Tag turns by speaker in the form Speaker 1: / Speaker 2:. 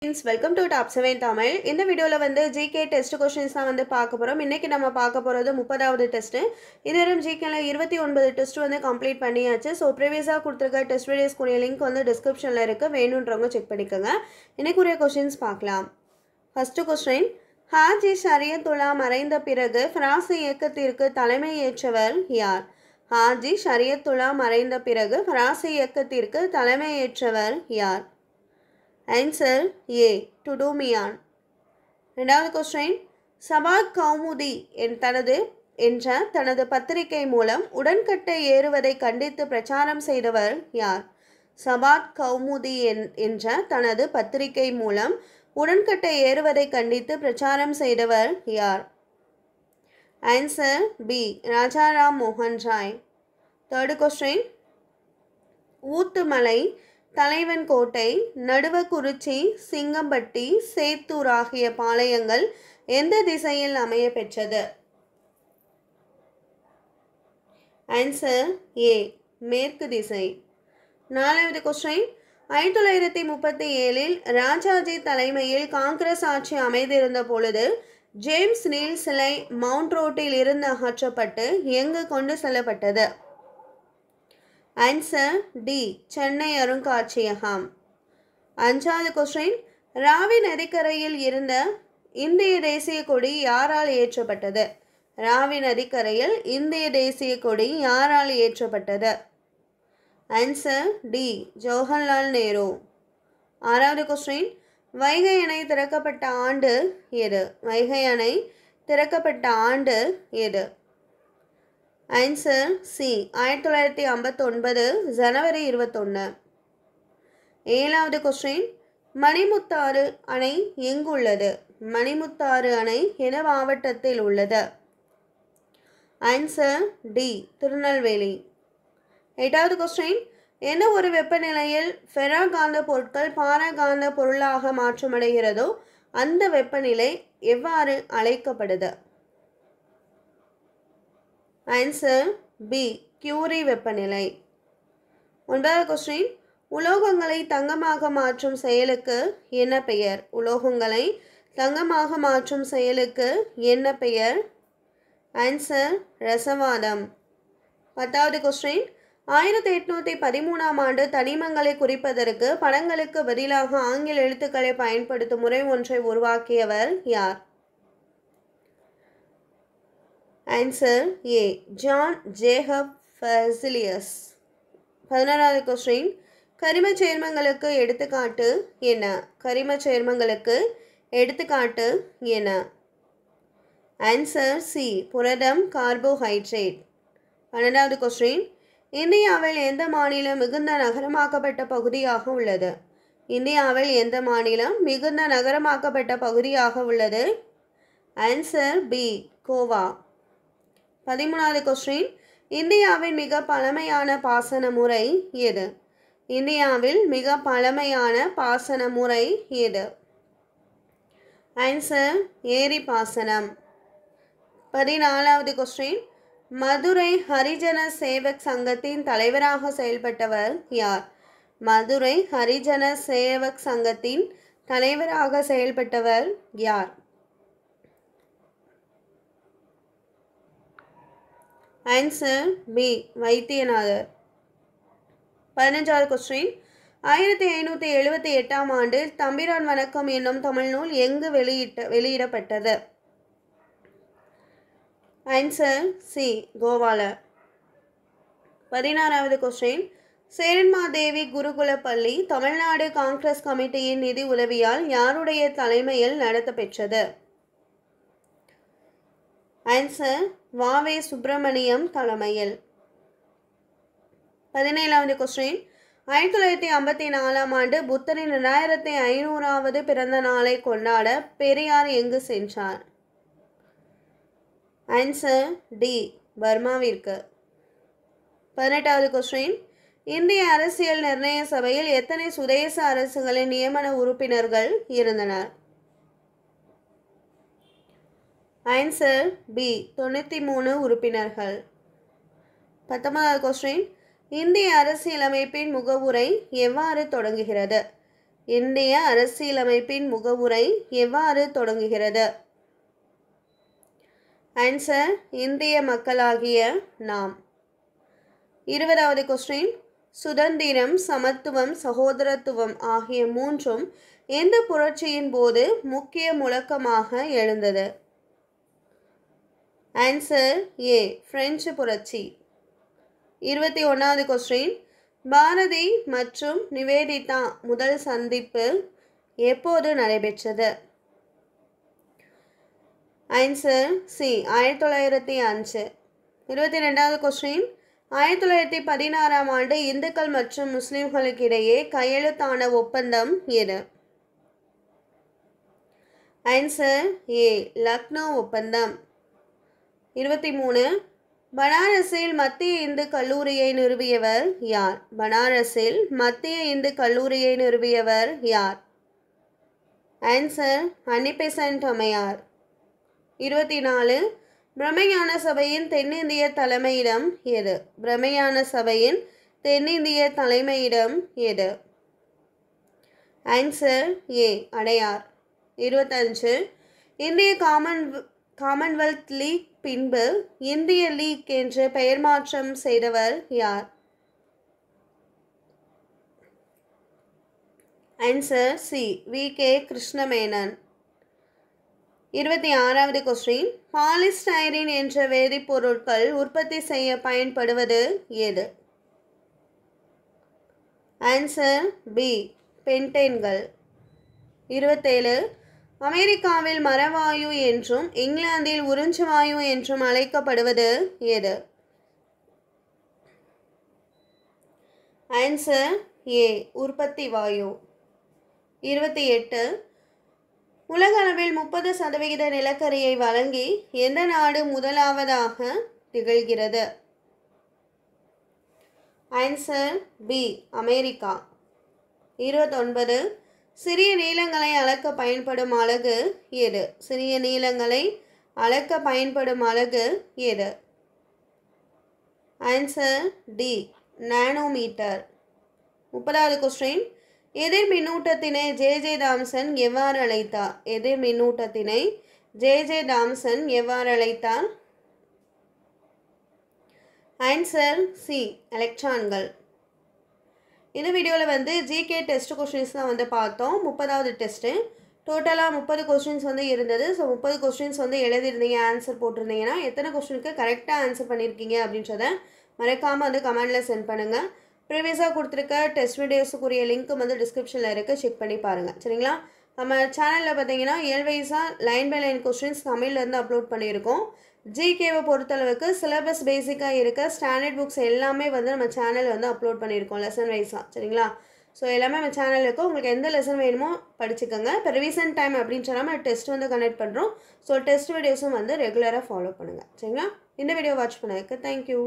Speaker 1: Welcome to top 7 Tamil. இந்த வீடியோவில் வந்து ஜிகே டெஸ்ட் கொஸ்டின்ஸ் தான் வந்து பார்க்க போகிறோம். இன்றைக்கி நம்ம பார்க்க போகிறது 30வது டெஸ்ட்டு. இதுவரையும் ஜிகேல 29 டெஸ்ட் வந்து கம்ப்ளீட் பண்ணியாச்சு. ஸோ ப்ரீவியஸாக கொடுத்துருக்க டெஸ்ட் வீடியோஸ்க்குரிய லிங்க் வந்து டிஸ்கிரிப்ஷனில் இருக்குது, வேணுன்றவங்க செக் பண்ணிக்கோங்க. இன்றைக்குரிய கொஸ்டின்ஸ் பார்க்கலாம். ஃபஸ்ட்டு கொஸ்டின், ஹாஜி ஷரியத்துல்லா மறைந்த பிறகு பிரான்ஸ் இயக்கத்திற்கு தலைமை ஏற்றவர் யார்? ஹாஜி ஷரியத்துல்லா மறைந்த பிறகு பிரான்ஸ் இயக்கத்திற்கு தலைமை ஏற்றவர் யார்? Answer A, Dudu Miyan. ரெண்டாவது கொஸ்டின், சபாத் கௌமுதி என்ற தனது பத்திரிகை மூலம் உடன்கட்டை ஏறுவதை கண்டித்து பிரச்சாரம் செய்தவர் யார்? சபாத் கௌமுதி என்ற தனது பத்திரிகை மூலம் உடன்கட்டை ஏறுவதை கண்டித்து பிரச்சாரம் செய்தவர் யார்? ஆன்சர் பி, ராஜாராம் மோகன் ராய். தேர்டு கொஸ்டின், ஊத்துமலை, தலைவன் கோட்டை, நடுவக்குறிச்சி, சிங்கம்பட்டி, சேத்தூர் ஆகிய பாளையங்கள் எந்த திசையில் அமைய பெற்றது? ஆன்சர் ஏ, மேற்கு திசை. நாலாவது கொஸ்டின், 1937 ராஜாஜி தலைமையில் காங்கிரஸ் ஆட்சி அமைந்திருந்த பொழுது ஜேம்ஸ் நீல் சிலை மவுண்ட் ரோட்டில் இருந்து அகற்றப்பட்டு எங்கு கொண்டு செல்லப்பட்டது? ஆன்சர் டி, சென்னை அருங்காட்சியகம். அஞ்சாவது கொஸ்டின், ராவி நதிக்கரையில் இருந்த இந்திய தேசிய கொடி யாரால் ஏற்றப்பட்டது? ராவி நதிக்கரையில் இந்திய தேசிய கொடி யாரால் ஏற்றப்பட்டது? Answer D, Jawaharlal Nehru. ஆறாவது கொஸ்டின், வைகை அணை திறக்கப்பட்ட ஆண்டு எது? வைகை அணை திறக்கப்பட்ட ஆண்டு எது? ஆன்சர் சி, 1959 ஜனவரி 21. ஏழாவது கொஸ்டின், மணிமுத்தாறு அணை எங்குள்ளது? மணிமுத்தாறு அணை என மாவட்டத்தில் உள்ளது? Answer D, Tirunelveli. எட்டாவது கொஸ்டின், எந்த ஒரு வெப்பநிலையில் ஃபெரோ காந்த பொருட்கள் பாரகாந்த பொருளாக மாற்றமடைகிறதோ அந்த வெப்பநிலை எவ்வாறு அழைக்கப்படுது? ஆன்சர் பி, கியூரி வெப்பநிலை. ஒன்பதாவது கொஸ்டின், உலோகங்களை தங்கமாக மாற்றும் செயலுக்கு என்ன பெயர்? உலோகங்களை தங்கமாக மாற்றும் செயலுக்கு என்ன பெயர்? ஆன்சர் ரசவாதம். பத்தாவது கொஸ்டின், 1813 ஆண்டு தனிமங்களை குறிப்பதற்கு படங்களுக்கு பதிலாக ஆங்கில எழுத்துக்களை பயன்படுத்தும் முறை ஒன்றை உருவாக்கியவர் யார்? Answer A, John Jacob Berzelius. 11வது கொஸ்டின், கரிம சேர்மங்களுக்கு எடுத்துக்காட்டு என்ன? கரிம சேர்மங்களுக்கு எடுத்துக்காட்டு என்ன? ஆன்சர் சி, புரதம், கார்போஹைட்ரேட். 12வது கொஸ்டின், இந்தியாவில் எந்த மாநிலம் மிகுந்த நகரமாக்கப்பட்ட பகுதியாக உள்ளது? இந்தியாவில் எந்த மாநிலம் மிகுந்த நகரமாக்கப்பட்ட பகுதியாக உள்ளது? Answer B, Goa. 13வது கொஸ்டின், இந்தியாவின் மிக பழமையான பாசன முறை எது? இந்தியாவில் மிக பழமையான பாசன முறை எது? ஆன்சர் ஏரி பாசனம். 14வது கொஸ்டின், மதுரை ஹரிஜன சேவக் சங்கத்தின் தலைவராக செயல்பட்டவர் யார்? மதுரை ஹரிஜன சேவக் சங்கத்தின் தலைவராக செயல்பட்டவர் யார்? Answer B, Vaithiyanathar. 15வது கொஸ்டின், 1578 ஆண்டில் தம்பிரான் வணக்கம் என்னும் தமிழ் நூல் எங்கு வெளியிடப்பட்டது? ஆன்சர் சி, கோவால. 16வது கொஸ்டின், சேரன்மாதேவி குருகுல பள்ளி தமிழ்நாடு காங்கிரஸ் கமிட்டியின் நிதி உதவியால் யாருடைய தலைமையில் நடத்த பெற்றது? ஆன்சர் வாவே சுப்பிரமணியம் தலைமையில். 17வது கொஸ்டின், 1954 ஆண்டு புத்தரின் 2500வது பிறந்த நாளை கொண்டாட பெரியார் எங்கு சென்றார்? ஆன்சர் டி, பர்மாவிற்கு. 18வது கொஸ்டின், இந்திய அரசியல் நிர்ணய சபையில் எத்தனை சுதேச அரசுகளின் நியமன உறுப்பினர்கள் இருந்தனர்? ஆன்சர் பி, 93 உறுப்பினர்கள். 19வது கொஸ்டின், இந்திய அரசியலமைப்பின் முகவுரை எவ்வாறு தொடங்குகிறது? இந்திய அரசியலமைப்பின் முகவுரை எவ்வாறு தொடங்குகிறது? ஆன்சர் இந்திய மக்களாகிய நாம். 20வது கொஸ்டின், சுதந்திரம், சமத்துவம், சகோதரத்துவம் ஆகிய மூன்றும் எந்த புரட்சியின் போது முக்கிய முழக்கமாக எழுந்தது? ஆன்சர் ஏ பிரெஞ்சு புரட்சி. 21வது கொஸ்டின், பாரதி மற்றும் நிவேதிதா முதல் சந்திப்பு எப்போது நடைபெற்றது? Answer C 1905. 22வது கொஸ்டின், 1916ஆம் ஆண்டு இந்துக்கள் மற்றும் முஸ்லிம்களுக்கிடையே கையெழுத்தான ஒப்பந்தம் எது? ஆன்சர் ஏ லக்னோ ஒப்பந்தம். 23, பனாரஸில் மத்திய இந்து கல்லூரியை நிறுவியவர் யார்? பனாரஸில் மத்திய இந்து கல்லூரியை நிறுவியவர் யார்? ஆன்சர் அன்னிபெசன்ட் அம்மையார். 24, பிரம்மஞான சபையின் தென்னிந்திய தலைமையிடம் எது? பிரம்மஞான சபையின் தென்னிந்திய தலைமையிடம் எது? Answer A Adyar. 25, இந்திய காமன்வெல்த் லீக் பின்பு இந்திய லீக் என்று பெயர் மாற்றம் செய்தவர் யார்? Answer C VK. கிருஷ்ணமேனன். 26வது கொஸ்டின், பாலிஸ்டைரீன் என்ற வேதிப்பொருட்கள் உற்பத்தி செய்ய பயன்படுவது எது? Answer B பென்டேன்கள். 27, அமெரிக்காவில் மரவாயு என்றும் இங்கிலாந்தில் உறிஞ்சுவாயு என்றும் அழைக்கப்படுவது எது? ஆன்சர் ஏ உற்பத்தி வாயு. 28, உலக அளவில் 30% நிலக்கரியை வழங்கி எந்த நாடு முதலாவதாக திகழ்கிறது? Answer B America. 29, சிறிய நீளங்களை அளக்க பயன்படும் அலகு எது? சிறிய நீளங்களை அளக்க பயன்படும் அலகு எது? Answer D nanometre. 30வது கொஸ்டின், எதிர் மின்னூட்டத்தினை ஜே தாம்சன் எவ்வாறு அழைத்தார்? எதிர் மின்னூட்டத்தினை ஜே தாம்சன் எவ்வாறு அழைத்தார்? ஆன்சர் சி எலக்ட்ரான்கள். இந்த வீடியோவில் வந்து ஜிகே டெஸ்ட் கொஸ்டின்ஸ் தான் வந்து பார்த்தோம். 30வது டெஸ்ட்டு டோட்டலாக 30 கொஸ்டின்ஸ் வந்து இருந்தது. ஸோ 30 கொஸ்டின்ஸ் வந்து எழுதிருந்தீங்க, ஆன்சர் போட்டிருந்தீங்கன்னா எத்தனை கொஸ்டினுக்கு கரெக்டாக ஆன்சர் பண்ணியிருக்கீங்க அப்படின்றத மறக்காமல் வந்து கமெண்டில் சென்ட் பண்ணுங்கள். ப்ரீவியஸாக கொடுத்துருக்க டெஸ்ட் வீடியோஸுக்குரிய லிங்க் வந்து டிஸ்கிரிப்ஷனில் இருக்குது, செக் பண்ணி பாருங்கள். சரிங்களா? நம்ம சேனலில் பார்த்தீங்கன்னா இயல்வைஸாக லைன் பை லைன் கொஸ்டின்ஸ் தமிழ்லேருந்து அப்லோட் பண்ணியிருக்கோம். ஜிகேவை பொறுத்தளவுக்கு சிலபஸ் பேசிக்காக இருக்க ஸ்டாண்டர்ட் புக்ஸ் எல்லாமே வந்து நம்ம சேனல் வந்து அப்லோட் பண்ணியிருக்கோம் லெசன் வைஸாக. சரிங்களா? ஸோ எல்லாமே நம்ம சேனலில் இருக்கும். உங்களுக்கு எந்த லெசன் வேணுமோ படிச்சுக்கோங்க. இப்போ ரிவிஷன் டைம் அப்படின்னு சொல்லாமல் டெஸ்ட் வந்து கனெக்ட் பண்ணுறோம். ஸோ டெஸ்ட் வீடியோஸும் வந்து ரெகுலராக ஃபாலோ பண்ணுங்கள். சரிங்களா? இந்த வீடியோ வாட்ச் பண்ணதுக்கு தேங்க்யூ.